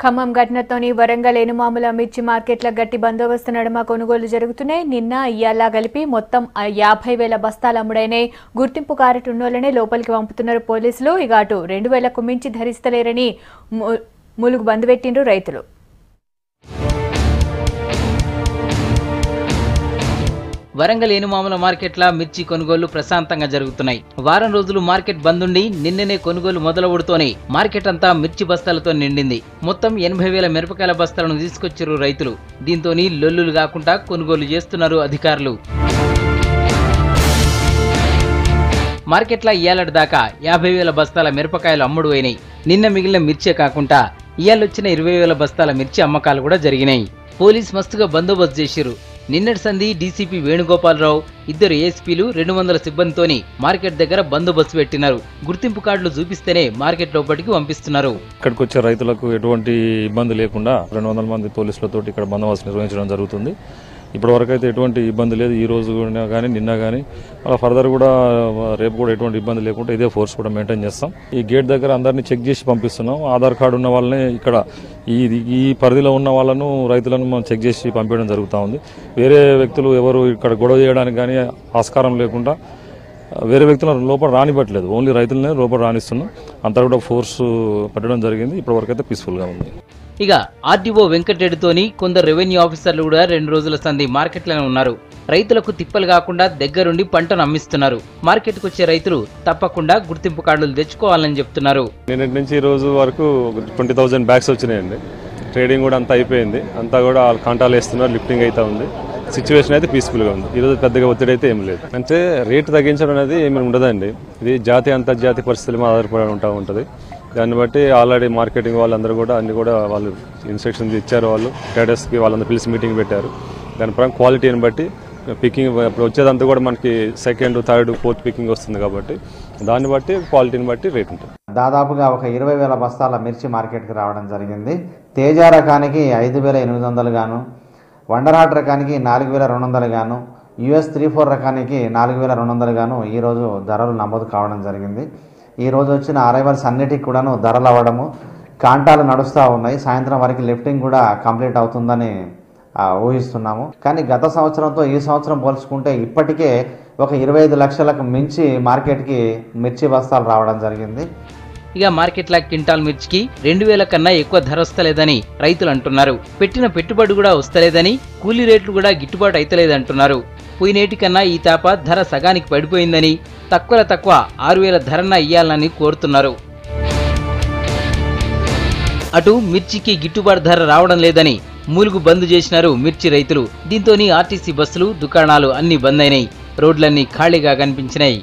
ఖమ్మం ఘటనతోని వరంగల్ ఎనుమాముల మిర్చి మార్కెట్ల గట్టి బందోబస్తు నడుమ కొనుగోలు జరుగుతున్నాయి. నిన్న ఇయ్యాల కలిపి మొత్తం 50,000 బస్తాలు అమ్ముడైనాయి. గుర్తింపు కారటున్నోళ్లనే లోపలికి పంపుతున్నారు పోలీసులు. ఇక అటు 2,000కు మించి ధరిస్తలేరని ములుగు బంద్ పెట్టిండ్రు రైతులు. వరంగల్ ఎనుమాముల మార్కెట్ల మిర్చి కొనుగోలు ప్రశాంతంగా జరుగుతున్నాయి. వారం రోజులు మార్కెట్ బంద్ ఉండి నిన్ననే కొనుగోలు మొదలవుడుతోనే మార్కెట్ అంతా మిర్చి బస్తాలతో నిండింది. మొత్తం 80,000 మిరపకాయల బస్తాలను తీసుకొచ్చారు రైతులు. దీంతోని లొల్లులు కాకుండా కొనుగోలు చేస్తున్నారు అధికారులు. మార్కెట్ల ఇయాలటి దాకా 50,000 బస్తాల మిరపకాయలు అమ్ముడు అయినాయి. నిన్న మిగిలిన మిర్చే కాకుండా ఇయాలొచ్చిన 20,000 బస్తాల మిర్చి అమ్మకాలు కూడా జరిగినాయి. పోలీస్ మస్తుగా బందోబస్తు చేశారు. నిన్నటి సంధి డీసీపీ వేణుగోపాలరావు, 2 ఏఎస్పీలు 200 సిబ్బందితోని మార్కెట్ దగ్గర బందోబస్తు పెట్టినారు. గుర్తింపు కార్డులు చూపిస్తేనే మార్కెట్ లోపలికి పంపిస్తున్నారు. ఇక్కడికి వచ్చే రైతులకు ఎటువంటి ఇబ్బంది లేకుండా 200 మంది పోలీసులతో ఇక్కడ బందోబస్తు నిర్వహించడం జరుగుతుంది. ఇప్పటి వరకు అయితే ఎటువంటి ఇబ్బంది లేదు. ఈ రోజు కానీ నిన్న కానీ అలా ఫర్దర్ కూడా రేపు కూడా ఎటువంటి ఇబ్బంది లేకుండా ఇదే ఫోర్స్ కూడా మెయింటైన్ చేస్తాం. ఈ గేట్ దగ్గర అందరినీ చెక్ చేసి పంపిస్తున్నాం. ఆధార్ కార్డు ఉన్న వాళ్ళని ఇక్కడ ఈ పరిధిలో ఉన్న వాళ్ళను రైతులను మనం చెక్ చేసి పంపించడం జరుగుతూ ఉంది. వేరే వ్యక్తులు ఎవరు ఇక్కడ గొడవ చేయడానికి కానీ ఆస్కారం లేకుండా వేరే వ్యక్తులను లోపల రానివ్వట్లేదు. ఓన్లీ రైతులనే లోపల రాణిస్తున్నాం. అంతా కూడా ఫోర్స్ పెట్టడం జరిగింది. ఇప్పటి వరకు అయితే పీస్ఫుల్గా ఉంది. ఇక ఆర్డీఓ వెంకటరెడ్డితోని కొందరు రెవెన్యూ ఆఫీసర్లు కూడా 2 రోజుల సంధి మార్కెట్లోనే ఉన్నారు. రైతులకు తిప్పలు కాకుండా దగ్గరుండి పంటను అమ్మిస్తున్నారు. మార్కెట్కు వచ్చే రైతులు తప్పకుండా గుర్తింపు కార్డులు తెచ్చుకోవాలని చెప్తున్నారు. నిన్నటి నుంచి ఈ రోజు వరకు 20,000 బ్యాగ్స్ వచ్చినాయండి. ట్రేడింగ్ కూడా అంతా అయిపోయింది. అంతా కూడా కాంటాలు వేస్తున్నారు. లిఫ్టింగ్ అయితే ఉంది. సిచ్యువేషన్ అయితే పీస్ఫుల్గా ఉంది. ఈరోజు పెద్దగా ఒత్తిడి అయితే ఏం లేదు. అంటే రేటు తగ్గించడం అనేది ఏమి ఉండదండి. ఇది జాతీయ అంతర్జాతీయ పరిస్థితుల మీద ఆధారపడి ఉంటుంది. దాన్ని బట్టి ఆల్రెడీ మార్కెటింగ్ వాళ్ళందరూ కూడా అన్ని కూడా వాళ్ళు ఇన్స్ట్రక్షన్స్ ఇచ్చారు. వాళ్ళు ట్రేడర్స్కి వాళ్ళందరూ పిలిచి మీటింగ్ పెట్టారు. దాని ప్రకారం క్వాలిటీని బట్టి పికింగ్ ఇప్పుడు వచ్చేదంతా కూడా మనకి 2nd, 3rd, 4th పికింగ్ వస్తుంది కాబట్టి దాన్ని బట్టి క్వాలిటీని బట్టి రేట్ ఉంటుంది. దాదాపుగా ఒక 20,000 బస్తాల మిర్చి మార్కెట్కి రావడం జరిగింది. తేజ రకానికి 5,800 గాను, వండర్హాట్ రకానికి 4,200 గాను, US 3-4 రకానికి 4,200 గాను ఈరోజు ధరలు నమోదు కావడం జరిగింది. ఈరోజు వచ్చిన అరైవల్స్ అన్నిటికి కూడాను ధరలు అవ్వడము, కాంటాలు నడుస్తూ ఉన్నాయి. సాయంత్రం వరకు లిఫ్టింగ్ కూడా కంప్లీట్ అవుతుందని ఊహిస్తున్నాము. కానీ గత సంవత్సరంతో ఈ సంవత్సరం పోల్చుకుంటే ఇప్పటికే ఒక 25 లక్షలకు మించి మార్కెట్కి మిర్చి బస్తాలు రావడం జరిగింది. ఇక మార్కెట్ల క్వింటాల్ మిర్చికి 2,000 కన్నా ఎక్కువ ధర వస్తలేదని రైతులు అంటున్నారు. పెట్టిన పెట్టుబడి కూడా వస్తలేదని, కూలీ రేట్లు కూడా గిట్టుబాటు అయితలేదంటున్నారు. పోయినేటి కన్నా ఈ తాప ధర సగానికి పడిపోయిందని, తక్కువ 6,000 ధరన ఇయ్యాలని కోరుతున్నారు. అటు మిర్చికి గిట్టుబాటు ధర రావడం లేదని ములుగు బంద్ చేసినారు మిర్చి రైతులు. దీంతోని ఆర్టీసీ బస్సులు, దుకాణాలు అన్ని బంద్ అయినాయి. రోడ్లన్నీ ఖాళీగా కనిపించినాయి.